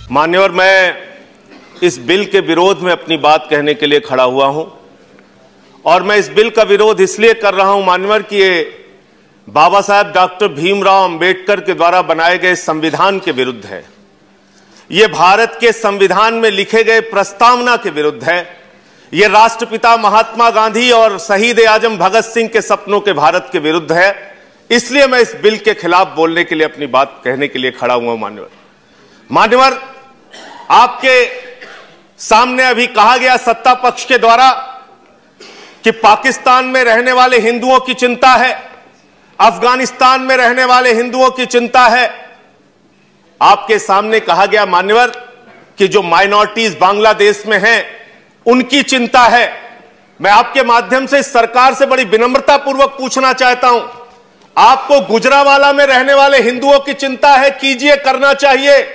मान्यवर, मैं इस बिल के विरोध में अपनी बात कहने के लिए खड़ा हुआ हूं और मैं इस बिल का विरोध इसलिए कर रहा हूं मान्यवर कि ये बाबा साहब डॉक्टर भीमराव अंबेडकर के द्वारा बनाए गए संविधान के विरुद्ध है। ये भारत के संविधान में लिखे गए प्रस्तावना के विरुद्ध है। ये राष्ट्रपिता महात्मा गांधी और शहीद आजम भगत सिंह के सपनों के भारत के विरुद्ध है। इसलिए मैं इस बिल के खिलाफ बोलने के लिए, अपनी बात कहने के लिए खड़ा हुआ हूं। मान्यवर, आपके सामने अभी कहा गया सत्ता पक्ष के द्वारा कि पाकिस्तान में रहने वाले हिंदुओं की चिंता है, अफगानिस्तान में रहने वाले हिंदुओं की चिंता है। आपके सामने कहा गया मान्यवर कि जो माइनॉरिटीज बांग्लादेश में हैं उनकी चिंता है। मैं आपके माध्यम से सरकार से बड़ी विनम्रता पूर्वक पूछना चाहता हूं, आपको गुजरावाला में रहने वाले हिंदुओं की चिंता है, कीजिए, करना चाहिए,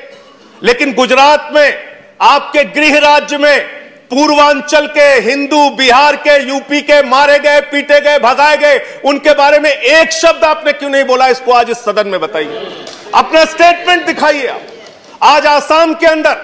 लेकिन गुजरात में, आपके गृह राज्य में पूर्वांचल के हिंदू, बिहार के, यूपी के मारे गए, पीटे गए, भगाए गए, उनके बारे में एक शब्द आपने क्यों नहीं बोला? इसको आज इस सदन में बताइए, अपना स्टेटमेंट दिखाइए। आप आज आसाम के अंदर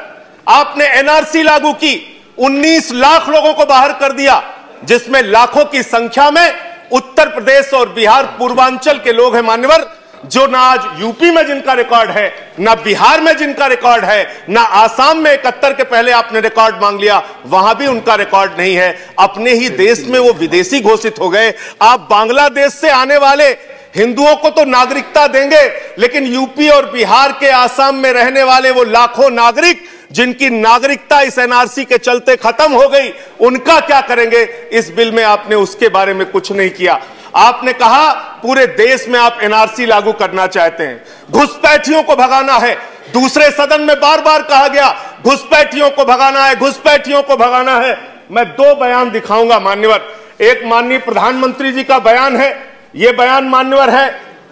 आपने एनआरसी लागू की, 19 लाख लोगों को बाहर कर दिया, जिसमें लाखों की संख्या में उत्तर प्रदेश और बिहार पूर्वांचल के लोग हैं मान्यवर, जो ना आज यूपी में जिनका रिकॉर्ड है, ना बिहार में जिनका रिकॉर्ड है, ना आसाम में 71 के पहले आपने रिकॉर्ड मांग लिया, वहां भी उनका रिकॉर्ड नहीं है। अपने ही देश में वो विदेशी घोषित हो गए। आप बांग्लादेश से आने वाले हिंदुओं को तो नागरिकता देंगे, लेकिन यूपी और बिहार के, आसाम में रहने वाले वो लाखों नागरिक जिनकी नागरिकता इस एनआरसी के चलते खत्म हो गई, उनका क्या करेंगे? इस बिल में आपने उसके बारे में कुछ नहीं किया। आपने कहा पूरे देश में आप एनआरसी लागू करना चाहते हैं, घुसपैठियों को भगाना है। दूसरे सदन में बार बार कहा गया घुसपैठियों को भगाना है, घुसपैठियों को भगाना है। मैं 2 बयान दिखाऊंगा मान्यवर। एक माननीय प्रधानमंत्री जी का बयान है। यह बयान मान्यवर है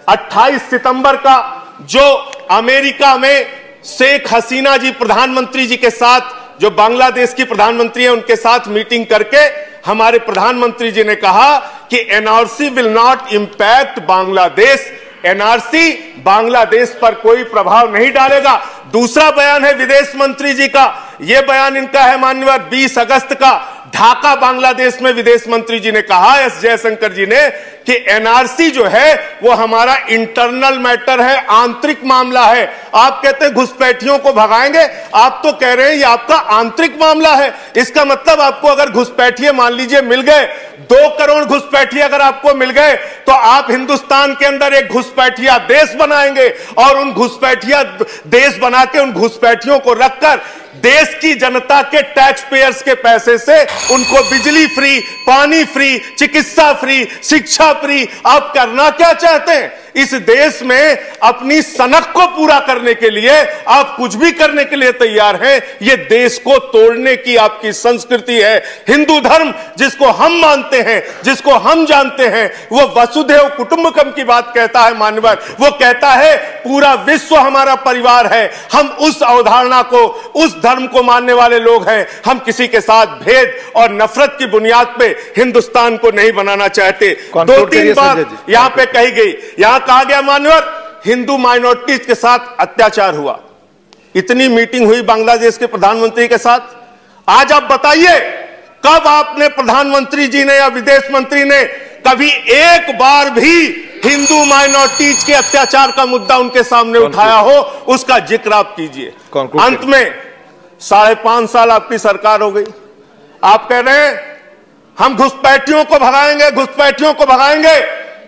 28 सितंबर का, जो अमेरिका में शेख हसीना जी प्रधानमंत्री जी के साथ, जो बांग्लादेश की प्रधानमंत्री है, उनके साथ मीटिंग करके हमारे प्रधानमंत्री जी ने कहा कि NRC will not impact Bangladesh, NRC Bangladesh पर कोई प्रभाव नहीं डालेगा। दूसरा बयान है विदेश मंत्री जी का। यह बयान इनका है माननीय 20 अगस्त का, ढाका बांग्लादेश में विदेश मंत्री जी ने कहा, एस जयशंकर जी ने, कि एनआरसी जो है वो हमारा इंटरनल मैटर है, आंतरिक मामला है। आप कहते हैं घुसपैठियों को भगाएंगे, आप तो कह रहे हैं ये आपका आंतरिक मामला है। इसका मतलब आपको अगर घुसपैठिए मान लीजिए मिल गए, 2 करोड़ घुसपैठिए अगर आपको मिल गए, तो आप हिंदुस्तान के अंदर एक घुसपैठिया देश बनाएंगे और उन घुसपैठिया देश बना के उन घुसपैठियों को रखकर देश की जनता के टैक्स पेयर्स के पैसे से उनको बिजली फ्री, पानी फ्री, चिकित्सा फ्री, शिक्षा फ्री। आप करना क्या चाहते हैं? इस देश में अपनी सनक को पूरा करने के लिए आप कुछ भी करने के लिए तैयार हैं। यह देश को तोड़ने की आपकी संस्कृति है। हिंदू धर्म जिसको हम मानते हैं, जिसको हम जानते हैं, वो वसुधैव कुटुंबकम की बात कहता है मान्यवर। वो कहता है पूरा विश्व हमारा परिवार है। हम उस अवधारणा को, उस धर्म को मानने वाले लोग हैं। हम किसी के साथ भेद और नफरत की बुनियाद पे हिंदुस्तान को नहीं बनाना चाहते। 2-3 बात यहां पे कही गई। यहां कहा गया मान्यवर हिंदू माइनॉरिटीज के साथ अत्याचार हुआ। इतनी मीटिंग हुई बांग्लादेश के प्रधानमंत्री के साथ। आज आप बताइए कब आपने, प्रधानमंत्री जी ने या विदेश मंत्री ने, कभी एक बार भी हिंदू माइनॉरिटीज के अत्याचार का मुद्दा उनके सामने उठाया हो? उसका जिक्र आप कीजिए। अंत में 5.5 साल आपकी सरकार हो गई। आप कह रहे हैं हम घुसपैठियों को भगाएंगे, घुसपैठियों को भगाएंगे।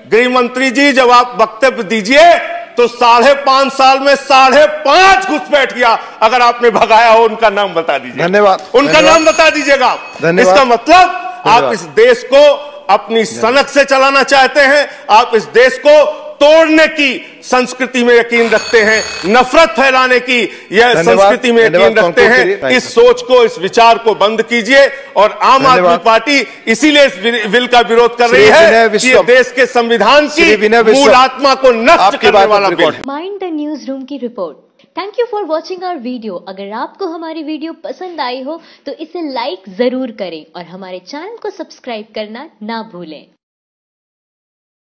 गृह मंत्री जी जब आप वक्तव्य दीजिए तो 5.5 साल में 5.5 घुसपैठिया अगर आपने भगाया हो, उनका नाम बता दीजिए। धन्यवाद। उनका नाम बता दीजिएगा आप। इसका मतलब आप इस देश को अपनी सनक से चलाना चाहते हैं। आप इस देश को तोड़ने की संस्कृति में यकीन रखते हैं, नफरत फैलाने की यह संस्कृति में यकीन रखते हैं। इस सोच को, इस विचार को बंद कीजिए। और आम आदमी पार्टी इसीलिए इस बिल का विरोध कर रही है कि ये देश के संविधान की मूल आत्मा को नष्ट करने वाला बिल है। माइंड द न्यूज रूम की रिपोर्ट। Thank you for watching our video. अगर आपको हमारी वीडियो पसंद आई हो तो इसे लाइक जरूर करें और हमारे चैनल को सब्सक्राइब करना ना भूलें।